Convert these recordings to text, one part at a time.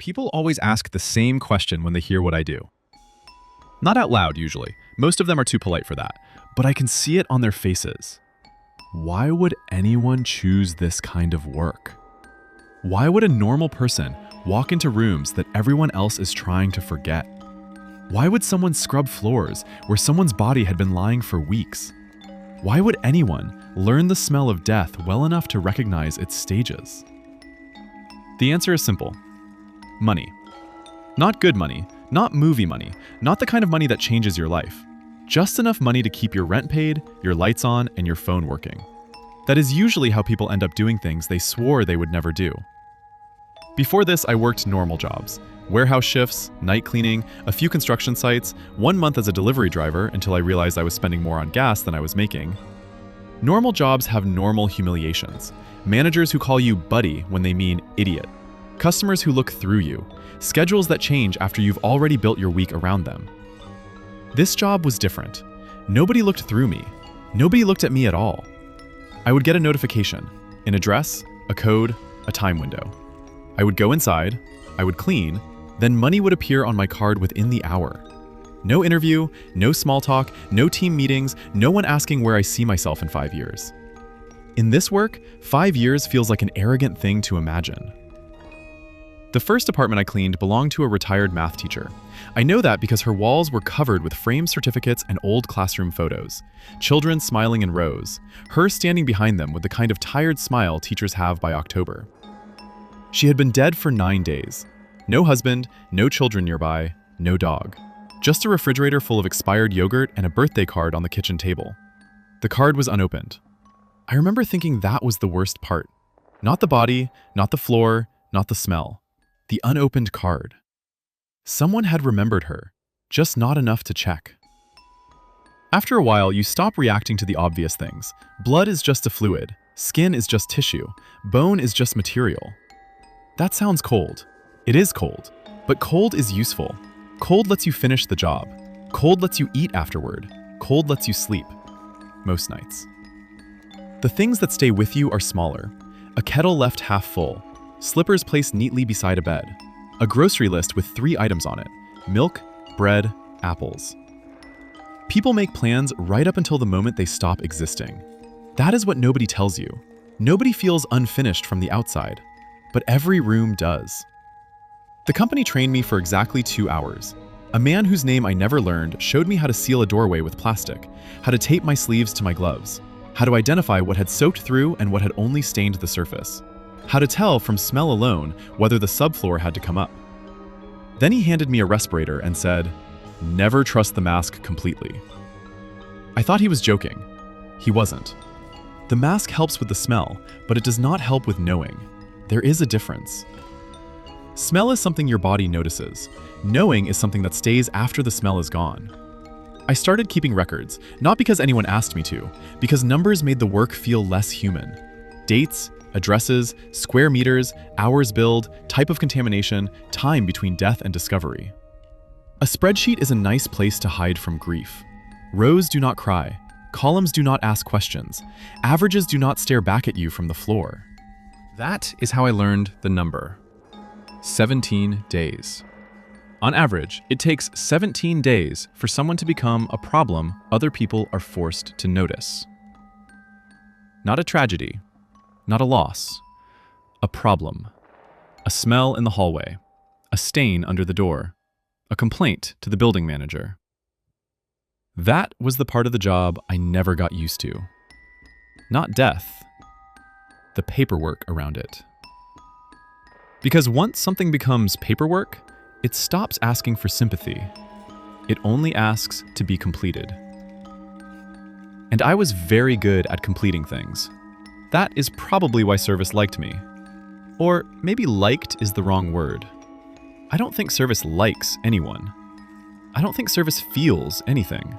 People always ask the same question when they hear what I do. Not out loud, usually. Most of them are too polite for that. But I can see it on their faces. Why would anyone choose this kind of work? Why would a normal person walk into rooms that everyone else is trying to forget? Why would someone scrub floors where someone's body had been lying for weeks? Why would anyone learn the smell of death well enough to recognize its stages? The answer is simple. Money. Not good money, not movie money, not the kind of money that changes your life. Just enough money to keep your rent paid, your lights on, and your phone working. That is usually how people end up doing things they swore they would never do. Before this, I worked normal jobs. Warehouse shifts, night cleaning, a few construction sites, 1 month as a delivery driver until I realized I was spending more on gas than I was making. Normal jobs have normal humiliations. Managers who call you buddy when they mean idiot. Customers who look through you. Schedules that change after you've already built your week around them. This job was different. Nobody looked through me. Nobody looked at me at all. I would get a notification, an address, a code, a time window. I would go inside, I would clean, then money would appear on my card within the hour. No interview, no small talk, no team meetings, no one asking where I see myself in 5 years. In this work, 5 years feels like an arrogant thing to imagine. The first apartment I cleaned belonged to a retired math teacher. I know that because her walls were covered with framed certificates and old classroom photos. Children smiling in rows, her standing behind them with the kind of tired smile teachers have by October. She had been dead for 9 days. No husband, no children nearby, no dog. Just a refrigerator full of expired yogurt and a birthday card on the kitchen table. The card was unopened. I remember thinking that was the worst part. Not the body, not the floor, not the smell. The unopened card. Someone had remembered her, just not enough to check. After a while, you stop reacting to the obvious things. Blood is just a fluid, skin is just tissue, bone is just material. That sounds cold. It is cold, but cold is useful. Cold lets you finish the job. Cold lets you eat afterward. Cold lets you sleep. Most nights. The things that stay with you are smaller. A kettle left half full. Slippers placed neatly beside a bed. A grocery list with 3 items on it: milk, bread, apples. People make plans right up until the moment they stop existing. That is what nobody tells you. Nobody feels unfinished from the outside, but every room does. The company trained me for exactly 2 hours. A man whose name I never learned showed me how to seal a doorway with plastic, how to tape my sleeves to my gloves, how to identify what had soaked through and what had only stained the surface. How to tell from smell alone whether the subfloor had to come up. Then he handed me a respirator and said, "Never trust the mask completely." I thought he was joking. He wasn't. The mask helps with the smell, but it does not help with knowing. There is a difference. Smell is something your body notices. Knowing is something that stays after the smell is gone. I started keeping records, not because anyone asked me to, because numbers made the work feel less human. Dates, addresses, square meters, hours billed, type of contamination, time between death and discovery. A spreadsheet is a nice place to hide from grief. Rows do not cry. Columns do not ask questions. Averages do not stare back at you from the floor. That is how I learned the number. 17 days. On average, it takes 17 days for someone to become a problem other people are forced to notice. Not a tragedy. Not a loss. A problem. A smell in the hallway. A stain under the door. A complaint to the building manager. That was the part of the job I never got used to. Not death. The paperwork around it. Because once something becomes paperwork, it stops asking for sympathy. It only asks to be completed. And I was very good at completing things. That is probably why service liked me. Or maybe liked is the wrong word. I don't think service likes anyone. I don't think service feels anything.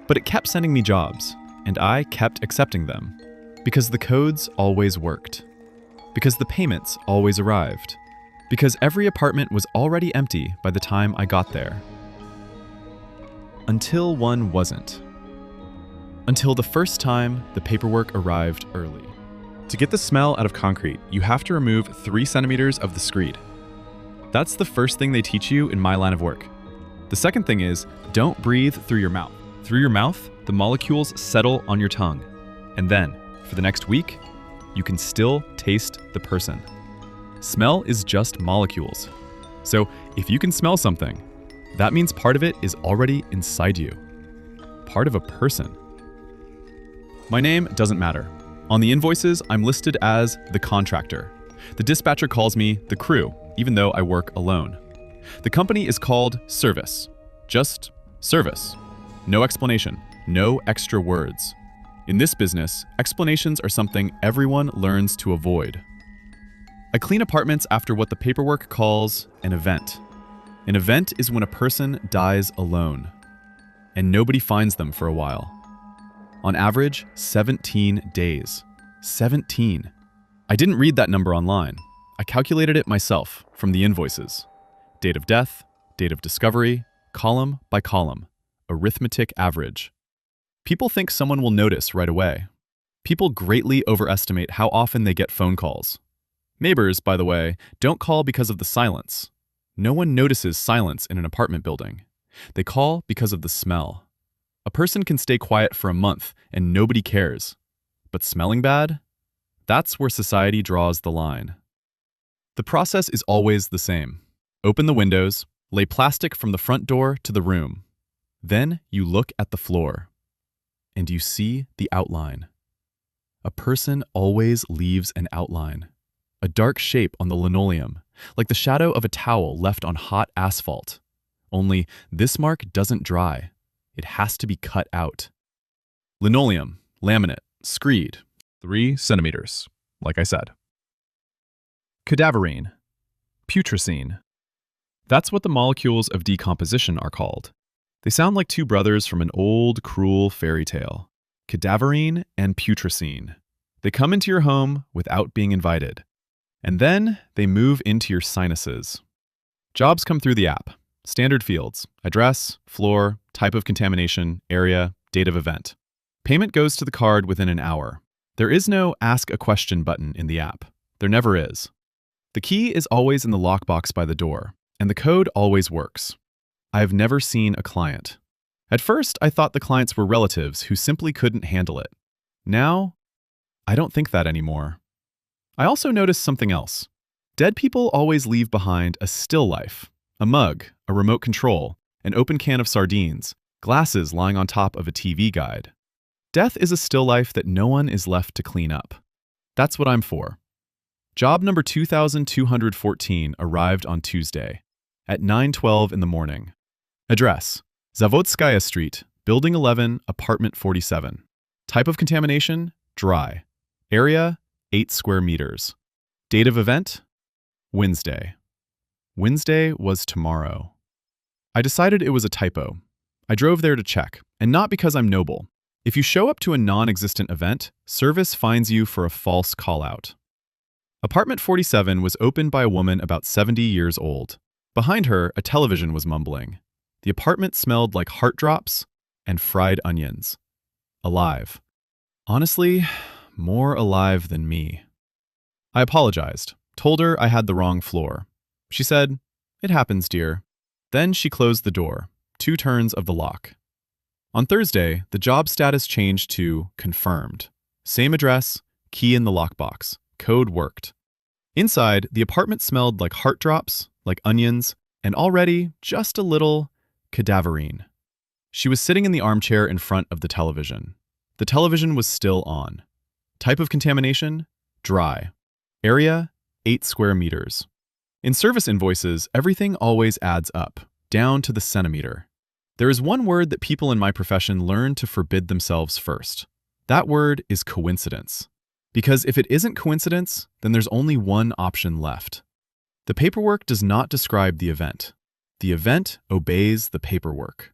But it kept sending me jobs, and I kept accepting them. Because the codes always worked. Because the payments always arrived. Because every apartment was already empty by the time I got there. Until one wasn't. Until the first time the paperwork arrived early. To get the smell out of concrete, you have to remove 3 centimeters of the screed. That's the first thing they teach you in my line of work. The second thing is, don't breathe through your mouth. Through your mouth, the molecules settle on your tongue. And then, for the next week, you can still taste the person. Smell is just molecules. So if you can smell something, that means part of it is already inside you. Part of a person. My name doesn't matter. On the invoices, I'm listed as the contractor. The dispatcher calls me the crew, even though I work alone. The company is called Service. Just service. No explanation, no extra words. In this business, explanations are something everyone learns to avoid. I clean apartments after what the paperwork calls an event. An event is when a person dies alone, and nobody finds them for a while. On average, 17 days. 17. I didn't read that number online. I calculated it myself from the invoices. Date of death, date of discovery, column by column, arithmetic average. People think someone will notice right away. People greatly overestimate how often they get phone calls. Neighbors, by the way, don't call because of the silence. No one notices silence in an apartment building. They call because of the smell. A person can stay quiet for a month and nobody cares. But smelling bad? That's where society draws the line. The process is always the same. Open the windows, lay plastic from the front door to the room. Then you look at the floor. And you see the outline. A person always leaves an outline. A dark shape on the linoleum, like the shadow of a towel left on hot asphalt. Only this mark doesn't dry. It has to be cut out. Linoleum, laminate, screed, 3 centimeters, like I said. Cadaverine, putrescine. That's what the molecules of decomposition are called. They sound like two brothers from an old, cruel fairy tale. Cadaverine and putrescine. They come into your home without being invited. And then they move into your sinuses. Jobs come through the app. Standard fields: address, floor, type of contamination, area, date of event. Payment goes to the card within an hour. There is no ask a question button in the app. There never is. The key is always in the lockbox by the door, and the code always works. I have never seen a client. At first, I thought the clients were relatives who simply couldn't handle it. Now, I don't think that anymore. I also noticed something else. Dead people always leave behind a still life, a mug, a remote control, an open can of sardines, glasses lying on top of a TV guide. Death is a still life that no one is left to clean up. That's what I'm for. Job number 2214 arrived on Tuesday at 9:12 in the morning. Address: Zavodskaya Street, Building 11, Apartment 47. Type of contamination: dry. Area: 8 square meters. Date of event: Wednesday. Wednesday was tomorrow. I decided it was a typo. I drove there to check, and not because I'm noble. If you show up to a non-existent event, service fines you for a false call-out. Apartment 47 was opened by a woman about 70 years old. Behind her, a television was mumbling. The apartment smelled like heart drops and fried onions. Alive. Honestly, more alive than me. I apologized, told her I had the wrong floor. She said, "It happens, dear." Then she closed the door, 2 turns of the lock. On Thursday, the job status changed to confirmed. Same address, key in the lockbox. Code worked. Inside, the apartment smelled like heart drops, like onions, and already just a little cadaverine. She was sitting in the armchair in front of the television. The television was still on. Type of contamination: dry. Area: 8 square meters. In service invoices, everything always adds up, down to the centimeter. There is one word that people in my profession learn to forbid themselves first. That word is coincidence. Because if it isn't coincidence, then there's only one option left. The paperwork does not describe the event. The event obeys the paperwork.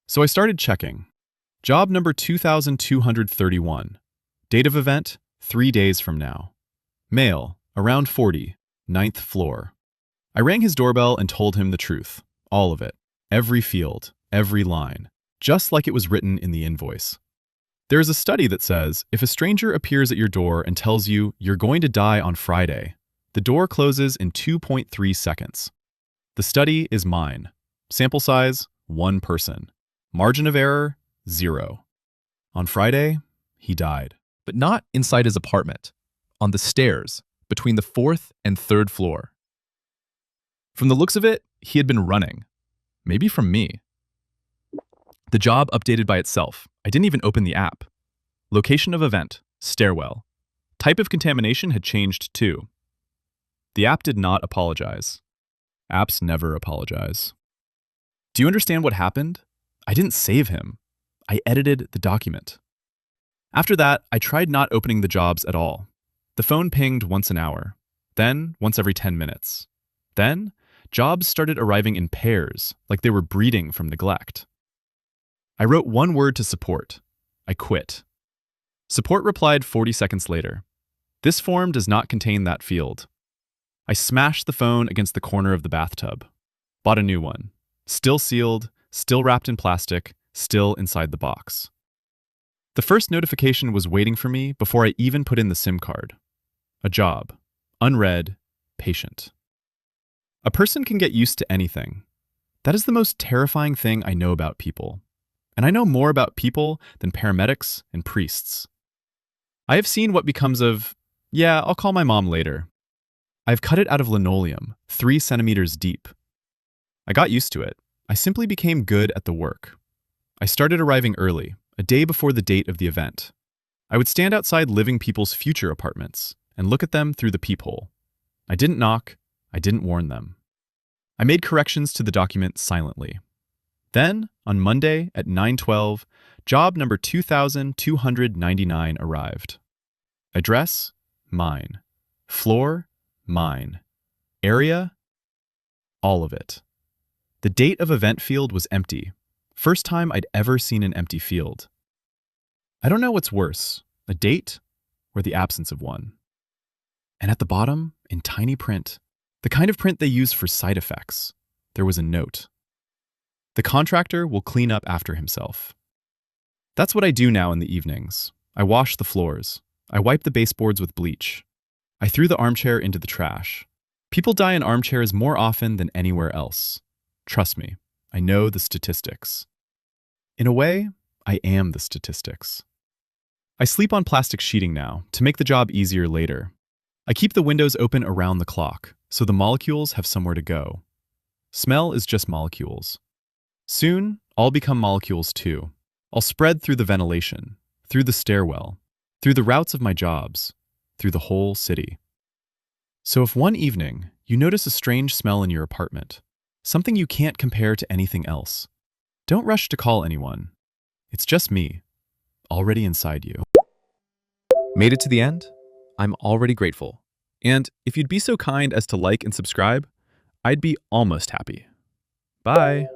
So I started checking. Job number 2231. Date of event: 3 days from now. Male, around 40, 9th floor. I rang his doorbell and told him the truth. All of it. Every field, every line. Just like it was written in the invoice. There is a study that says if a stranger appears at your door and tells you you're going to die on Friday, the door closes in 2.3 seconds. The study is mine. Sample size, 1 person. Margin of error, 0. On Friday, he died. But not inside his apartment, on the stairs, between the 4th and 3rd floor. From the looks of it, he had been running. Maybe from me. The job updated by itself. I didn't even open the app. Location of event, stairwell. Type of contamination had changed too. The app did not apologize. Apps never apologize. Do you understand what happened? I didn't save him. I edited the document. After that, I tried not opening the jobs at all. The phone pinged once an hour, then once every 10 minutes. Then, jobs started arriving in pairs, like they were breeding from neglect. I wrote 1 word to support. I quit. Support replied 40 seconds later. This form does not contain that field. I smashed the phone against the corner of the bathtub. Bought a new one. Still sealed, still wrapped in plastic, still inside the box. The first notification was waiting for me before I even put in the SIM card. A job. Unread. Patient. A person can get used to anything. That is the most terrifying thing I know about people. And I know more about people than paramedics and priests. I have seen what becomes of, yeah, I'll call my mom later. I've cut it out of linoleum, 3 centimeters deep. I got used to it. I simply became good at the work. I started arriving early, a day before the date of the event. I would stand outside living people's future apartments and look at them through the peephole. I didn't knock. I didn't warn them. I made corrections to the document silently. Then, on Monday at 9:12, job number 2299 arrived. Address? Mine. Floor? Mine. Area? All of it. The date of event field was empty. First time I'd ever seen an empty field. I don't know what's worse, a date or the absence of one. And at the bottom, in tiny print, the kind of print they use for side effects, there was a note. The contractor will clean up after himself. That's what I do now in the evenings. I wash the floors. I wipe the baseboards with bleach. I threw the armchair into the trash. People die in armchairs more often than anywhere else. Trust me, I know the statistics. In a way, I am the statistics. I sleep on plastic sheeting now to make the job easier later. I keep the windows open around the clock so the molecules have somewhere to go. Smell is just molecules. Soon, I'll become molecules too. I'll spread through the ventilation, through the stairwell, through the routes of my jobs, through the whole city. So if one evening you notice a strange smell in your apartment, something you can't compare to anything else, don't rush to call anyone. It's just me, already inside you. Made it to the end? I'm already grateful. And if you'd be so kind as to like and subscribe, I'd be almost happy. Bye.